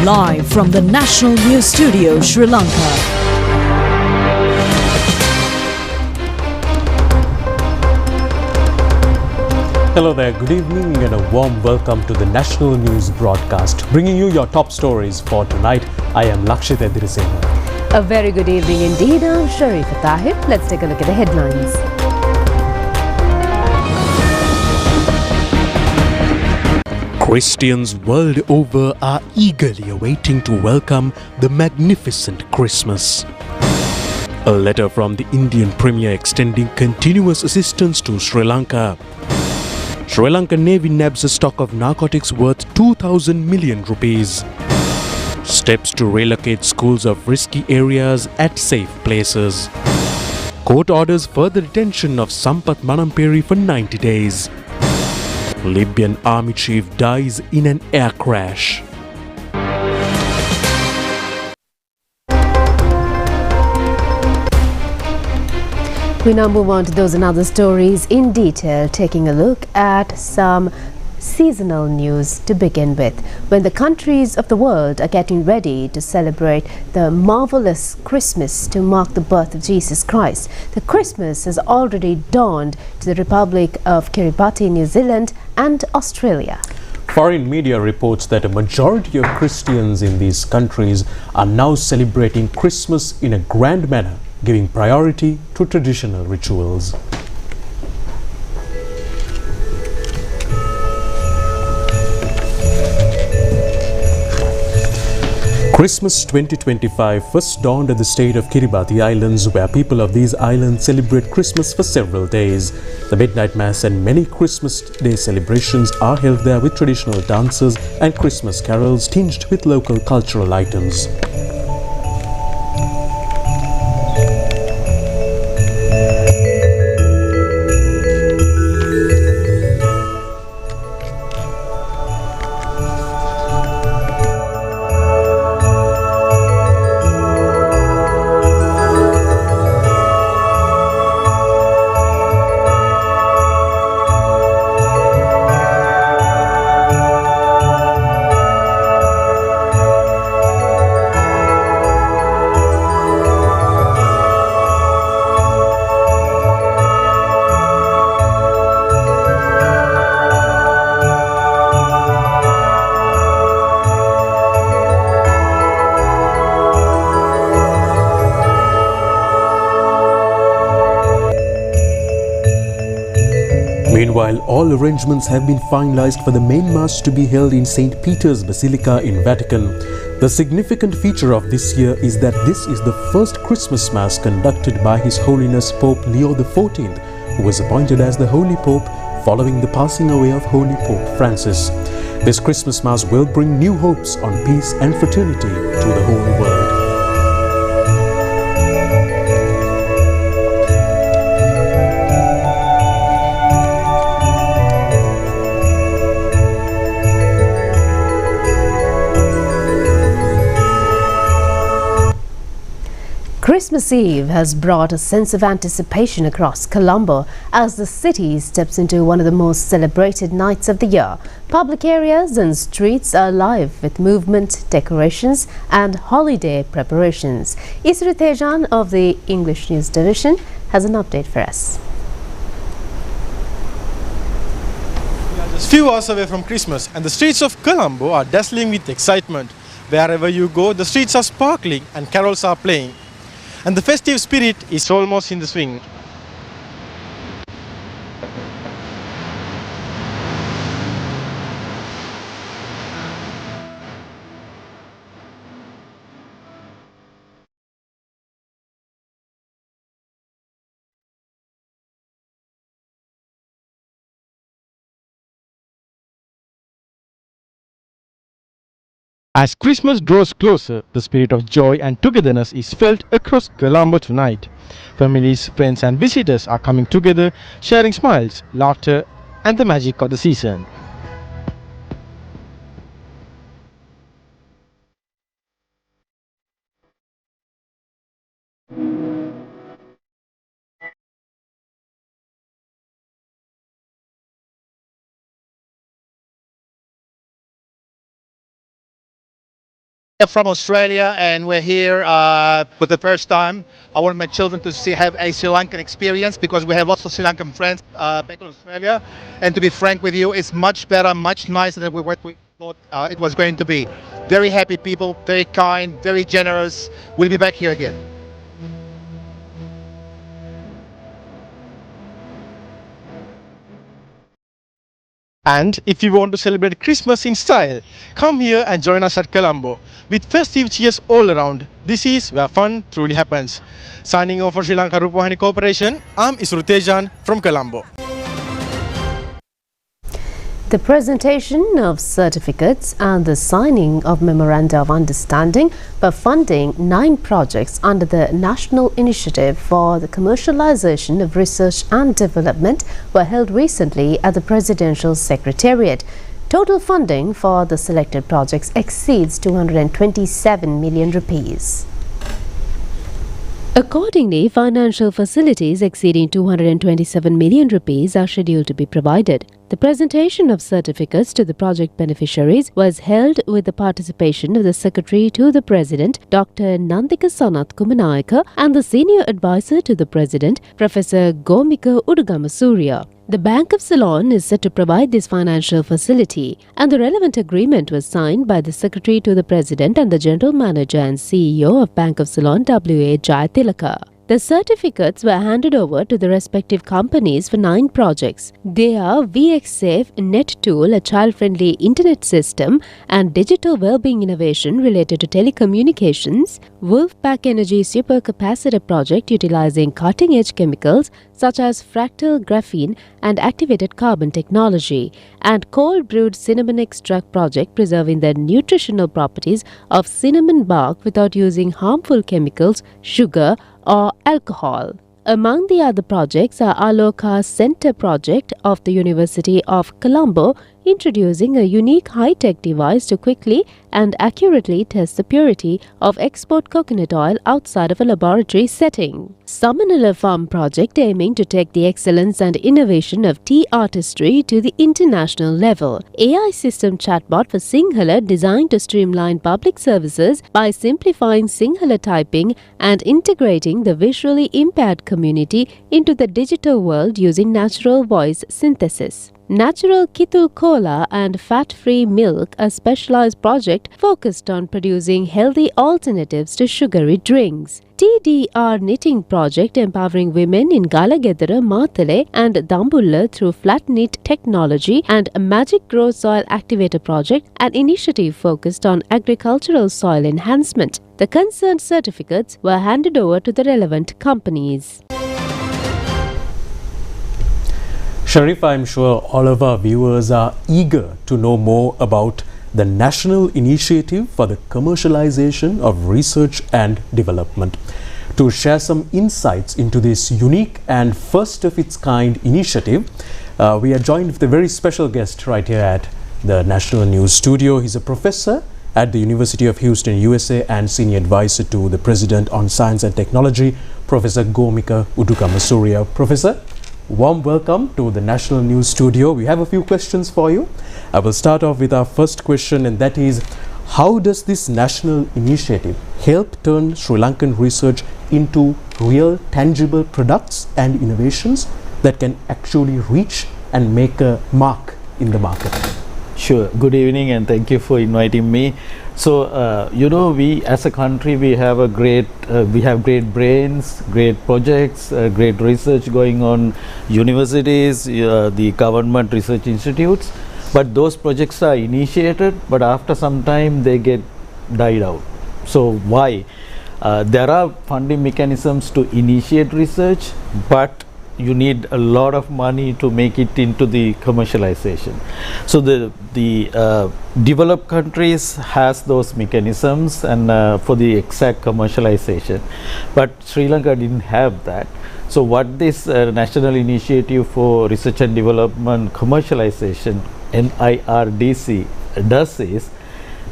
Live from the National News Studio, Sri Lanka. Hello there, good evening and a warm welcome to the National News broadcast. Bringing you your top stories for tonight, I am Lakshit Edirisena. A very good evening indeed, I'm Sharifa Tahib. Let's take a look at the headlines. Christians world over are eagerly awaiting to welcome the magnificent Christmas. A letter from the Indian Premier extending continuous assistance to Sri Lanka. Sri Lankan Navy nabs a stock of narcotics worth 2,000 million rupees. Steps to relocate schools of risky areas at safe places. Court orders further detention of Sampath Manamperi for 90 days. Libyan army chief dies in an air crash. We now move on to those and other stories in detail, taking a look at some seasonal news to begin with. When the countries of the world are getting ready to celebrate the marvelous Christmas to mark the birth of Jesus Christ, the Christmas has already dawned to the Republic of Kiribati, New Zealand and Australia. Foreign media reports that a majority of Christians in these countries are now celebrating Christmas in a grand manner, giving priority to traditional rituals. Christmas 2025 first dawned at the state of Kiribati Islands, where people of these islands celebrate Christmas for several days. The Midnight Mass and many Christmas Day celebrations are held there with traditional dances and Christmas carols tinged with local cultural items. Meanwhile, all arrangements have been finalized for the main Mass to be held in St. Peter's Basilica in Vatican. The significant feature of this year is that this is the first Christmas Mass conducted by His Holiness Pope Leo XIV, who was appointed as the Holy Pope following the passing away of Holy Pope Francis. This Christmas Mass will bring new hopes on peace and fraternity to the whole world. Christmas Eve has brought a sense of anticipation across Colombo as the city steps into one of the most celebrated nights of the year. Public areas and streets are alive with movement, decorations and holiday preparations. Isri Tejan of the English News Division has an update for us. We are just few hours away from Christmas and the streets of Colombo are dazzling with excitement. Wherever you go, the streets are sparkling and carols are playing. And the festive spirit is almost in the swing. As Christmas draws closer, the spirit of joy and togetherness is felt across Colombo tonight. Families, friends and visitors are coming together, sharing smiles, laughter and the magic of the season. from Australia, and we're here for the first time. I want my children to have a Sri Lankan experience because we have lots of Sri Lankan friends back in Australia. And to be frank with you, it's much better, much nicer than what we thought it was going to be. Very happy people, very kind, very generous. We'll be back here again. And if you want to celebrate Christmas in style, come here and join us at Colombo. With festive cheers all around, this is where fun truly happens. Signing off for ChannelEye Rupavahini Corporation, I'm Isrutejan from Colombo. The presentation of certificates and the signing of Memoranda of Understanding for funding 9 projects under the National Initiative for the Commercialization of Research and Development were held recently at the Presidential Secretariat. Total funding for the selected projects exceeds 227 million rupees. Accordingly, financial facilities exceeding 227 million rupees are scheduled to be provided. The presentation of certificates to the project beneficiaries was held with the participation of the Secretary to the President, Dr. Nandika Sanath Kumanayaka, and the Senior Advisor to the President, Professor Gomika Udugamasuriya. The Bank of Ceylon is set to provide this financial facility, and the relevant agreement was signed by the Secretary to the President and the General Manager and CEO of Bank of Ceylon, W.A. Jayatilaka. The certificates were handed over to the respective companies for 9 projects. They are VXSafe NetTool, a child-friendly internet system and digital well-being innovation related to telecommunications, Wolfpack Energy supercapacitor project utilizing cutting-edge chemicals such as fractal graphene and activated carbon technology, and cold-brewed cinnamon extract project preserving the nutritional properties of cinnamon bark without using harmful chemicals, sugar, or alcohol. Among the other projects are Aloka Center project of the University of Colombo, introducing a unique high-tech device to quickly and accurately test the purity of export coconut oil outside of a laboratory setting. Samanala Farm project aiming to take the excellence and innovation of tea artistry to the international level. AI system chatbot for Sinhala designed to streamline public services by simplifying Sinhala typing and integrating the visually impaired community into the digital world using natural voice synthesis. Natural Kitul Cola and Fat-Free Milk, a specialized project focused on producing healthy alternatives to sugary drinks. TDR Knitting project empowering women in Galagedara, Matale and Dambulla through flat knit technology, and a Magic Grow Soil Activator project, an initiative focused on agricultural soil enhancement. The concerned certificates were handed over to the relevant companies. Sharif, I'm sure all of our viewers are eager to know more about the National Initiative for the Commercialization of Research and Development. To share some insights into this unique and first of its kind initiative, we are joined with a very special guest right here at the National News Studio. He's a professor at the University of Houston, USA, and senior advisor to the President on Science and Technology, Professor Gomika Udugamasuriya. Professor, warm welcome to the National News Studio. We have a few questions for you. I will start off with our first question, and that is, how does this national initiative help turn Sri Lankan research into real tangible products and innovations that can actually reach and make a mark in the market? Sure. Good evening and thank you for inviting me. So, we as a country, we have great brains, great projects, great research going on, universities, the government research institutes. But those projects are initiated, but after some time they get died out. So why? There are funding mechanisms to initiate research, but you need a lot of money to make it into the commercialization. So the developed countries has those mechanisms and for the exact commercialization, but Sri Lanka didn't have that. So what this National Initiative for Research and Development Commercialization, NIRDC, does is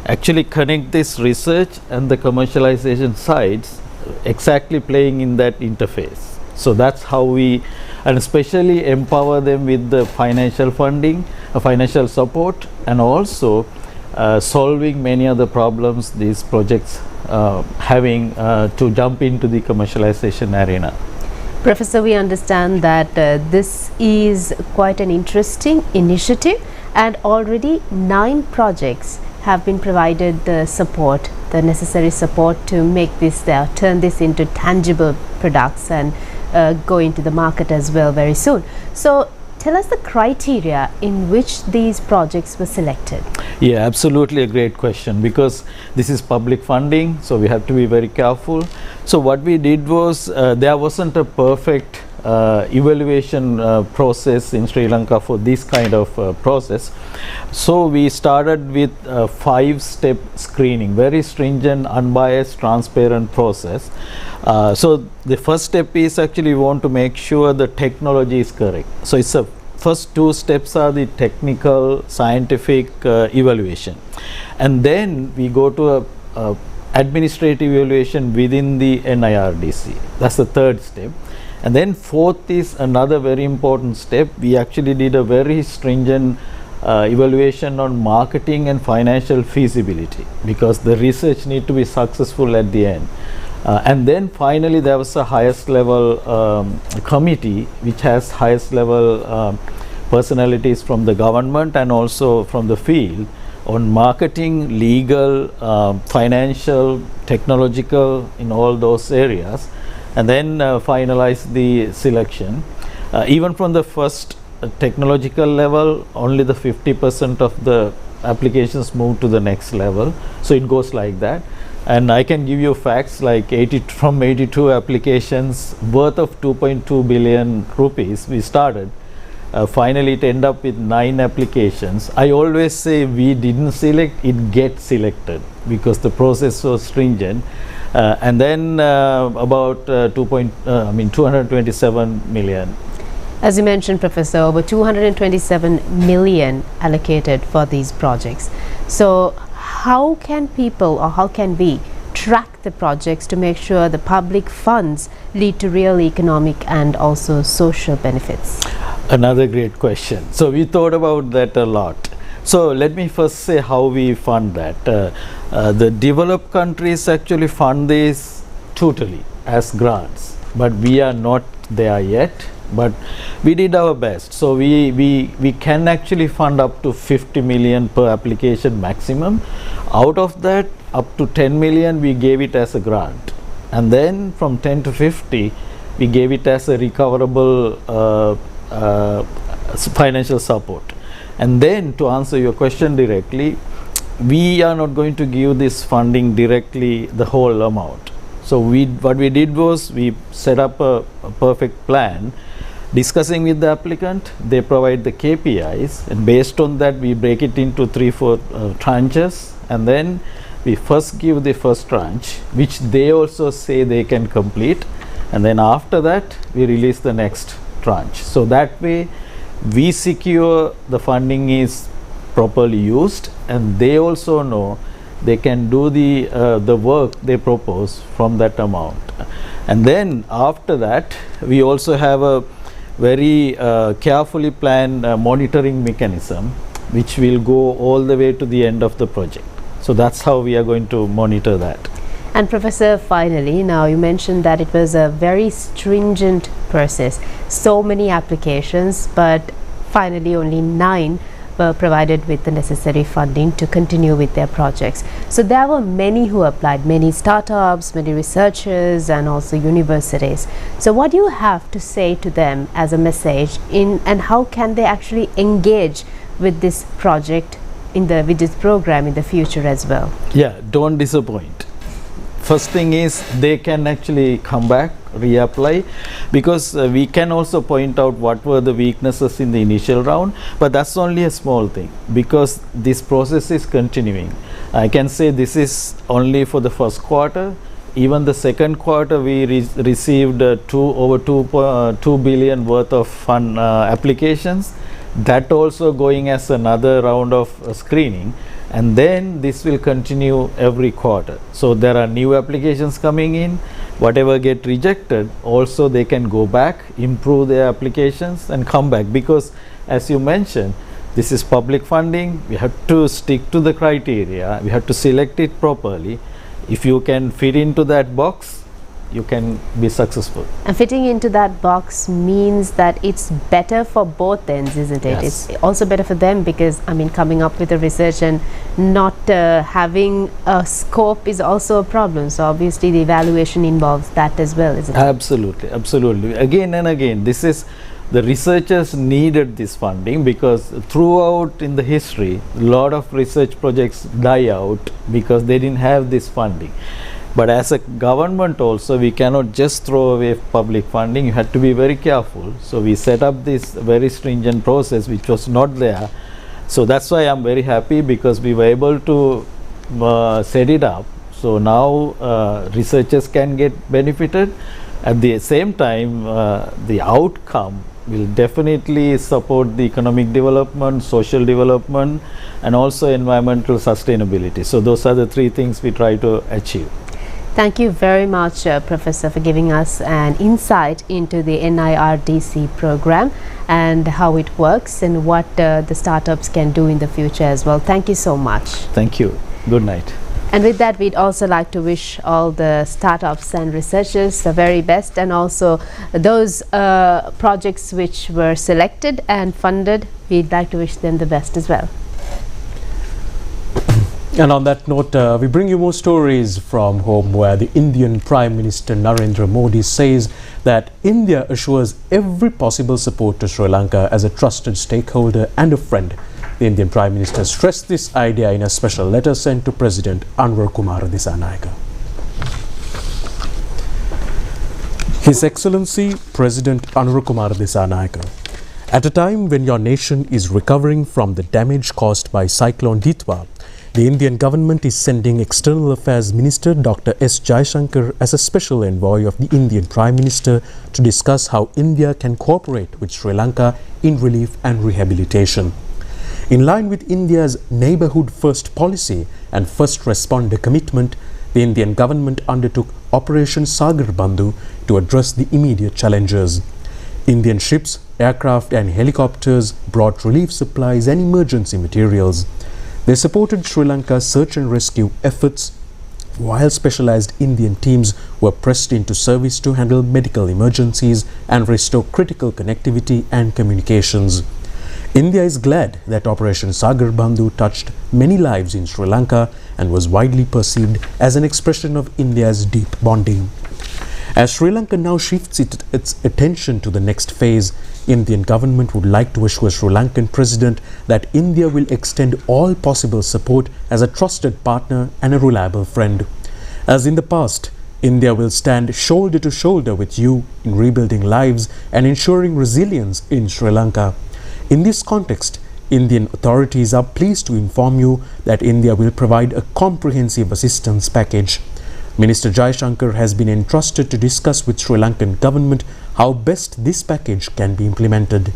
actually connect this research and the commercialization sides, exactly playing in that interface. So that's how we, and especially empower them with the financial funding, financial support, and also solving many other problems these projects having to jump into the commercialization arena. Professor, we understand that this is quite an interesting initiative, and already 9 projects have been provided the support, the necessary support to make this, turn this into tangible products and go into the market as well very soon. So tell us the criteria in which these projects were selected. Yeah, absolutely a great question, because this is public funding, so we have to be very careful. So what we did was, there wasn't a perfect evaluation process in Sri Lanka for this kind of process. So we started with a 5-step screening, very stringent, unbiased, transparent process. So the first step is actually we want to make sure the technology is correct. So it's a first 2 steps are the technical, scientific evaluation, and then we go to a administrative evaluation within the NIRDC. That's the 3rd step. And then 4th is another very important step. We actually did a very stringent evaluation on marketing and financial feasibility, because the research need to be successful at the end. And then finally there was a highest level committee which has highest level personalities from the government and also from the field on marketing, legal, financial, technological, in all those areas, and then finalize the selection. Even from the first technological level, only the 50% of the applications move to the next level. So it goes like that. And I can give you facts like from 82 applications worth of 2.2 billion rupees we started. Finally it ended up with 9 applications. I always say we didn't select, it gets selected, because the process was stringent. And then about 227 million. As you mentioned, Professor, over 227 million allocated for these projects. So how can people, or how can we track the projects to make sure the public funds lead to real economic and also social benefits? Another great question. So we thought about that a lot. So let me first say how we fund that. The developed countries actually fund this totally as grants, but we are not there yet, but we did our best. So we can actually fund up to 50 million per application maximum. Out of that, up to 10 million we gave it as a grant, and then from 10 to 50 we gave it as a recoverable financial support. And then, to answer your question directly, we are not going to give this funding directly the whole amount. So what we did was we set up a perfect plan, discussing with the applicant. They provide the KPIs, and based on that we break it into 3-4 tranches, and then we first give the first tranche, which they also say they can complete, and then after that we release the next tranche. So that way we secure the funding is properly used, and they also know they can do the work they propose from that amount. And then after that we also have a very carefully planned monitoring mechanism, which will go all the way to the end of the project. So that's how we are going to monitor that. And Professor, finally, now you mentioned that it was a very stringent process, so many applications, but finally only 9 were provided with the necessary funding to continue with their projects. So there were many who applied, many startups, many researchers, and also universities. So what do you have to say to them as a message and how can they actually engage with this project with this program in the future as well? Yeah, don't disappoint. First thing is they can actually come back, reapply, because we can also point out what were the weaknesses in the initial round, but that's only a small thing, because this process is continuing. I can say this is only for the first quarter. Even the second quarter we received over 2 billion worth of fund applications. That also going as another round of screening, and then this will continue every quarter. So there are new applications coming in. Whatever get rejected, also they can go back, improve their applications and come back, because as you mentioned, This is public funding. We have to stick to the criteria. We have to select it properly. If you can fit into that box, you can be successful. And fitting into that box means that it's better for both ends, isn't it? Yes. It's also better for them because, I mean, coming up with the research and not having a scope is also a problem. So obviously the evaluation involves that as well, isn't it? Absolutely, absolutely. Again and again, this is the researchers needed this funding because throughout in the history, a lot of research projects die out because they didn't have this funding. But as a government also, we cannot just throw away public funding. You had to be very careful. So we set up this very stringent process which was not there. So that's why I'm very happy because we were able to set it up. So now researchers can get benefited. At the same time, the outcome will definitely support the economic development, social development, and also environmental sustainability. So those are the three things we try to achieve. Thank you very much, Professor, for giving us an insight into the NIRDC program and how it works and what the startups can do in the future as well. Thank you so much. Thank you. Good night. And with that, we'd also like to wish all the startups and researchers the very best, and also those projects which were selected and funded, we'd like to wish them the best as well. And on that note, we bring you more stories from home, where the Indian Prime Minister Narendra Modi says that India assures every possible support to Sri Lanka as a trusted stakeholder and a friend. The Indian Prime Minister stressed this idea in a special letter sent to President Anwar Kumar Dissanayake. His Excellency President Anwar Kumar Dissanayake, at a time when your nation is recovering from the damage caused by Cyclone Ditwa, the Indian government is sending External Affairs Minister Dr. S. Jaishankar as a special envoy of the Indian Prime Minister to discuss how India can cooperate with Sri Lanka in relief and rehabilitation. In line with India's neighbourhood first policy and first responder commitment, the Indian government undertook Operation Sagar Bandhu to address the immediate challenges. Indian ships, aircraft and helicopters brought relief supplies and emergency materials. They supported Sri Lanka's search and rescue efforts, while specialized Indian teams were pressed into service to handle medical emergencies and restore critical connectivity and communications. India is glad that Operation Sagar Bandhu touched many lives in Sri Lanka and was widely perceived as an expression of India's deep bonding. As Sri Lanka now shifts its attention to the next phase, Indian government would like to assure Sri Lankan president that India will extend all possible support as a trusted partner and a reliable friend. As in the past, India will stand shoulder to shoulder with you in rebuilding lives and ensuring resilience in Sri Lanka. In this context, Indian authorities are pleased to inform you that India will provide a comprehensive assistance package. Minister Jaishankar has been entrusted to discuss with Sri Lankan government how best this package can be implemented.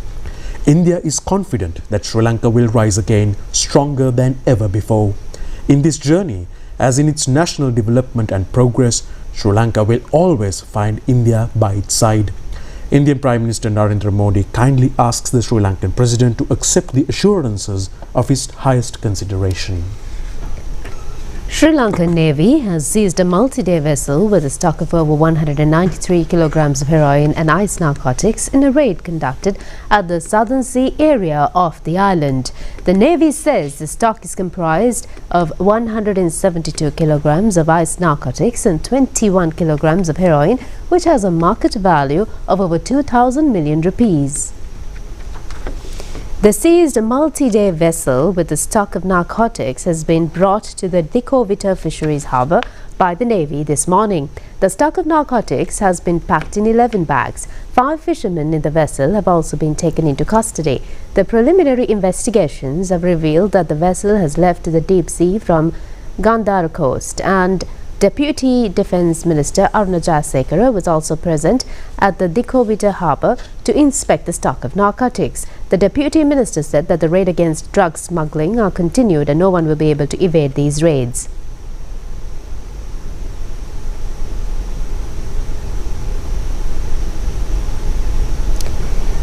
India is confident that Sri Lanka will rise again stronger than ever before. In this journey, as in its national development and progress, Sri Lanka will always find India by its side. Indian Prime Minister Narendra Modi kindly asks the Sri Lankan President to accept the assurances of his highest consideration. Sri Lankan Navy has seized a multi-day vessel with a stock of over 193 kilograms of heroin and ice narcotics in a raid conducted at the Southern Sea area of the island. The Navy says the stock is comprised of 172 kilograms of ice narcotics and 21 kilograms of heroin, which has a market value of over 2,000 million rupees. The seized multi-day vessel with the stock of narcotics has been brought to the Dikovita Fisheries Harbour by the Navy this morning. The stock of narcotics has been packed in 11 bags. 5 fishermen in the vessel have also been taken into custody. The preliminary investigations have revealed that the vessel has left the deep sea from Gandhara coast, and Deputy Defence Minister Aruna Jayasekara was also present at the Dikovita harbour to inspect the stock of narcotics. The Deputy Minister said that the raid against drug smuggling are continued and no one will be able to evade these raids.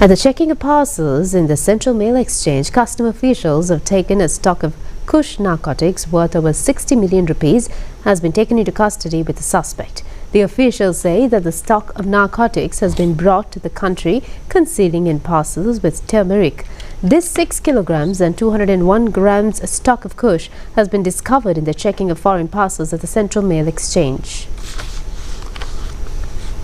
At the checking of parcels in the Central Mail Exchange, custom officials have taken a stock of Kush narcotics worth over 60 million rupees has been taken into custody with the suspect. The officials say that the stock of narcotics has been brought to the country concealing in parcels with turmeric. This 6 kilograms and 201 grams stock of Kush has been discovered in the checking of foreign parcels at the Central Mail Exchange.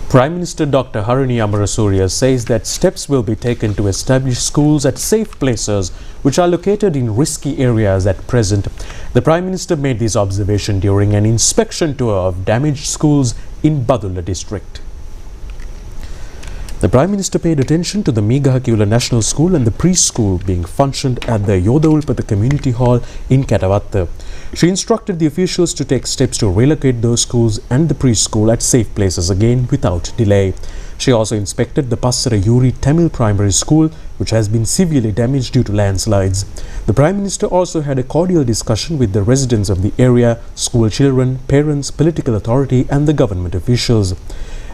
Prime Minister Dr. Harini Amarasuriya says that steps will be taken to establish schools at safe places which are located in risky areas at present. The Prime Minister made this observation during an inspection tour of damaged schools in Badulla district. The Prime Minister paid attention to the Megahakula National School and the preschool being functioned at the Yodaulpata Community Hall in Katavatta. She instructed the officials to take steps to relocate those schools and the preschool at safe places again without delay. She also inspected the Passara Yuri Tamil Primary School, which has been severely damaged due to landslides. The Prime Minister also had a cordial discussion with the residents of the area, school children, parents, political authority and the government officials.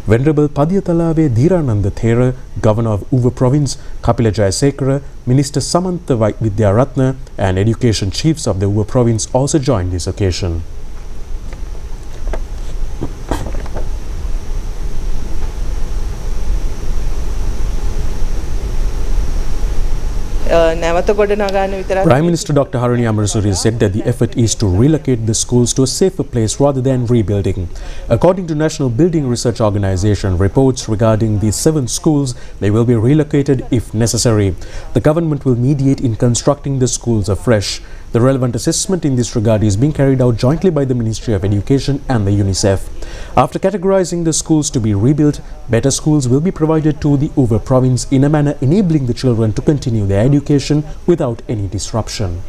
Venerable Padyatalave Dhirananda Thera, Governor of Uva Province, Kapila Jayasekara, Minister Samantha Vidyaratna and Education Chiefs of the Uva Province also joined this occasion. Prime Minister Dr. Harini Amarasuriya said that the effort is to relocate the schools to a safer place rather than rebuilding. According to National Building Research Organization reports regarding the 7 schools, they will be relocated if necessary. The government will mediate in constructing the schools afresh. The relevant assessment in this regard is being carried out jointly by the Ministry of Education and the UNICEF. After categorizing the schools to be rebuilt, better schools will be provided to the Uva province in a manner enabling the children to continue their education without any disruption.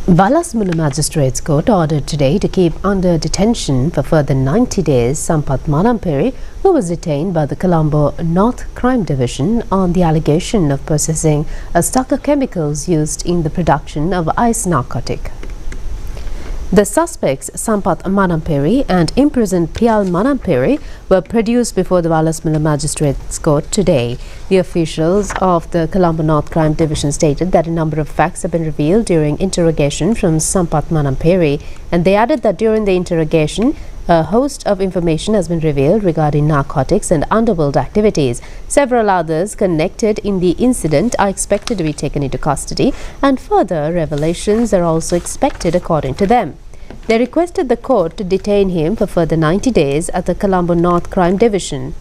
Valasmula Magistrates Court ordered today to keep under detention for further 90 days Sampath Manamperi, who was detained by the Colombo North Crime Division on the allegation of possessing a stock of chemicals used in the production of ice narcotic. The suspects Sampath Manamperi and imprisoned Pial Manamperi were produced before the Valasmula Magistrates Court today. The officials of the Colombo North Crime Division stated that a number of facts have been revealed during interrogation from Sampath Manamperi, and they added that during the interrogation, a host of information has been revealed regarding narcotics and underworld activities. Several others connected in the incident are expected to be taken into custody, and further revelations are also expected according to them. They requested the court to detain him for further 90 days at the Colombo North Crime Division.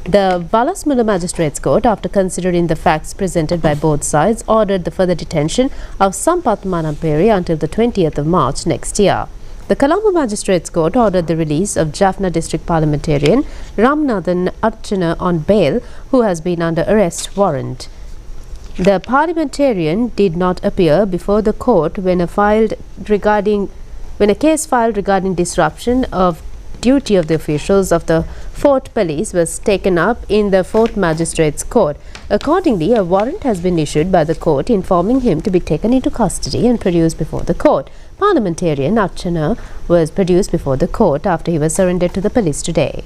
The Valasmula Magistrates Court, after considering the facts presented by both sides, ordered the further detention of Sampath Manamperi until the 20th of March next year. The Colombo Magistrates Court ordered the release of Jaffna District Parliamentarian Ramnathan Archana on bail, who has been under arrest warrant. The parliamentarian did not appear before the court when a case filed regarding disruption of duty of the officials of the Fort Police was taken up in the Fort Magistrates Court. Accordingly, a warrant has been issued by the court informing him to be taken into custody and produced before the court. Parliamentarian Archana was produced before the court after he was surrendered to the police today.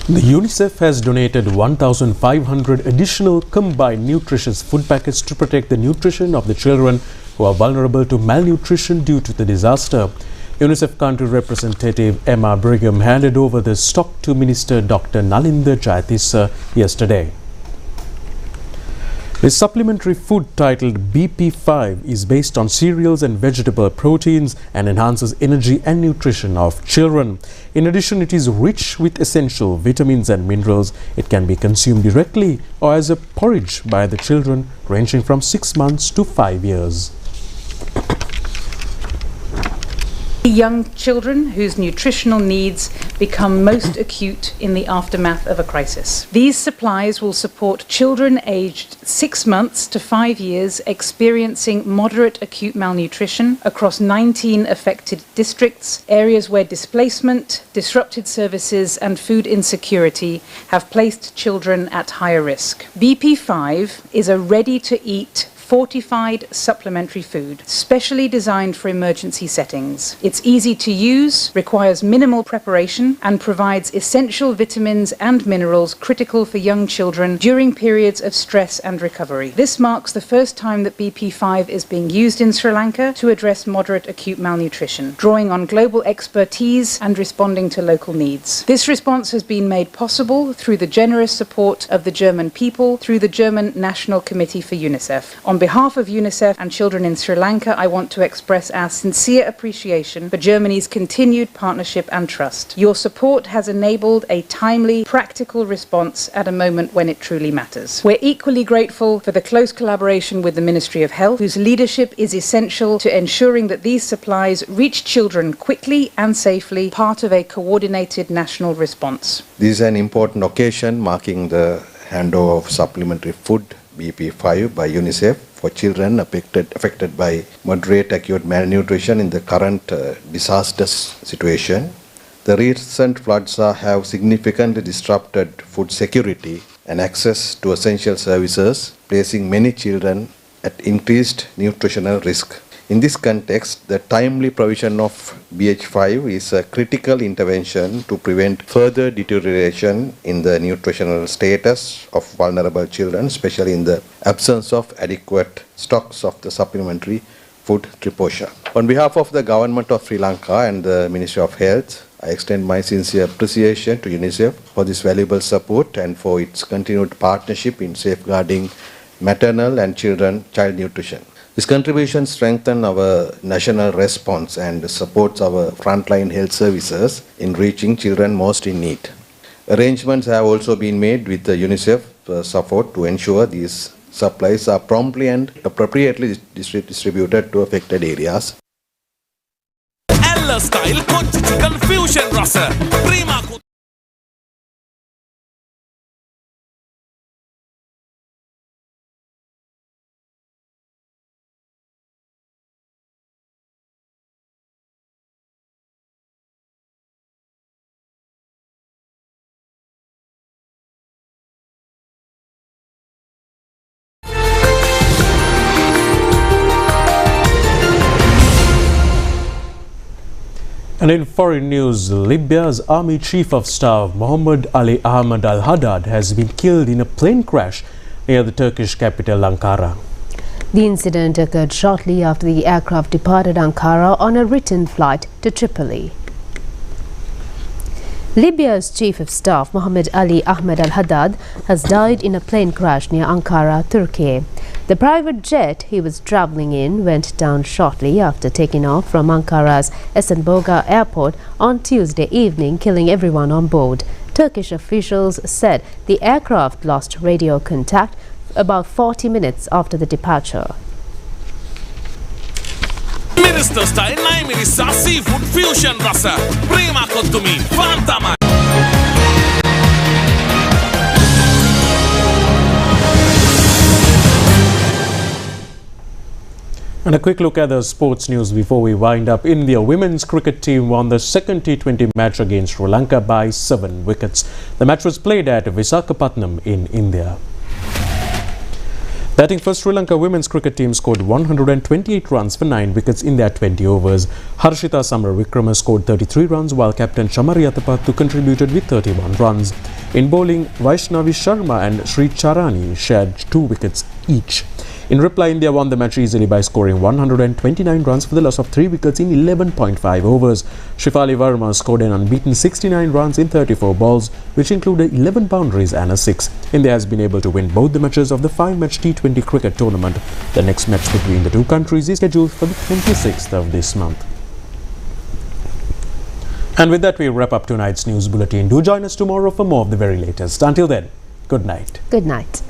The UNICEF has donated 1,500 additional combined nutritious food packets to protect the nutrition of the children who are vulnerable to malnutrition due to the disaster. UNICEF country representative Emma Brigham handed over the stock to Minister Dr. Nalinda Jayatissa yesterday. The supplementary food titled BP5 is based on cereals and vegetable proteins and enhances energy and nutrition of children. In addition, it is rich with essential vitamins and minerals. It can be consumed directly or as a porridge by the children ranging from 6 months to 5 years. Young children whose nutritional needs become most acute in the aftermath of a crisis. These supplies will support children aged 6 months to 5 years experiencing moderate acute malnutrition across 19 affected districts, areas where displacement, disrupted services and food insecurity have placed children at higher risk. BP5 is a ready-to-eat fortified supplementary food, specially designed for emergency settings. It's easy to use, requires minimal preparation, and provides essential vitamins and minerals critical for young children during periods of stress and recovery. This marks the first time that BP5 is being used in Sri Lanka to address moderate acute malnutrition, drawing on global expertise and responding to local needs. This response has been made possible through the generous support of the German people through the German National Committee for UNICEF. On behalf of UNICEF and children in Sri Lanka, I want to express our sincere appreciation for Germany's continued partnership and trust. Your support has enabled a timely, practical response at a moment when it truly matters. We're equally grateful for the close collaboration with the Ministry of Health, whose leadership is essential to ensuring that these supplies reach children quickly and safely, part of a coordinated national response. This is an important occasion marking the handover of supplementary food BP5 by UNICEF for children affected by moderate acute malnutrition in the current disastrous situation. The recent floods have significantly disrupted food security and access to essential services, placing many children at increased nutritional risk. In this context, the timely provision of BH5 is a critical intervention to prevent further deterioration in the nutritional status of vulnerable children, especially in the absence of adequate stocks of the supplementary food Triposha. On behalf of the Government of Sri Lanka and the Ministry of Health, I extend my sincere appreciation to UNICEF for this valuable support and for its continued partnership in safeguarding maternal and child nutrition. This contribution strengthens our national response and supports our frontline health services in reaching children most in need. Arrangements have also been made with the UNICEF support to ensure these supplies are promptly and appropriately distributed to affected areas. Style confusion rasa prima. And in foreign news, Libya's Army Chief of Staff Mohammed Ali Ahmad al-Haddad has been killed in a plane crash near the Turkish capital Ankara. The incident occurred shortly after the aircraft departed Ankara on a return flight to Tripoli. Libya's Chief of Staff Mohammed Ali Ahmad al-Haddad has died in a plane crash near Ankara, Turkey. The private jet he was travelling in went down shortly after taking off from Ankara's Esenboga airport on Tuesday evening, killing everyone on board. Turkish officials said the aircraft lost radio contact about 40 minutes after the departure. Minister style 9 minutes seafood fusion rasa prima kontumi fantama. And a quick look at the sports news before we wind up. India women's cricket team won the second T20 match against Sri Lanka by 7 wickets. The match was played at Visakhapatnam in India. Batting first, Sri Lanka women's cricket team scored 128 runs for 9 wickets in their 20 overs. Harshita Samaravikrama scored 33 runs while captain Chamari Atapattu contributed with 31 runs. In bowling, Vaishnavi Sharma and Sri Charani shared 2 wickets each. In reply, India won the match easily by scoring 129 runs for the loss of 3 wickets in 11.5 overs. Shefali Verma scored an unbeaten 69 runs in 34 balls, which included 11 boundaries and a 6. India has been able to win both the matches of the 5-match T20 cricket tournament. The next match between the two countries is scheduled for the 26th of this month. And with that, we wrap up tonight's news bulletin. Do join us tomorrow for more of the very latest. Until then, good night. Good night.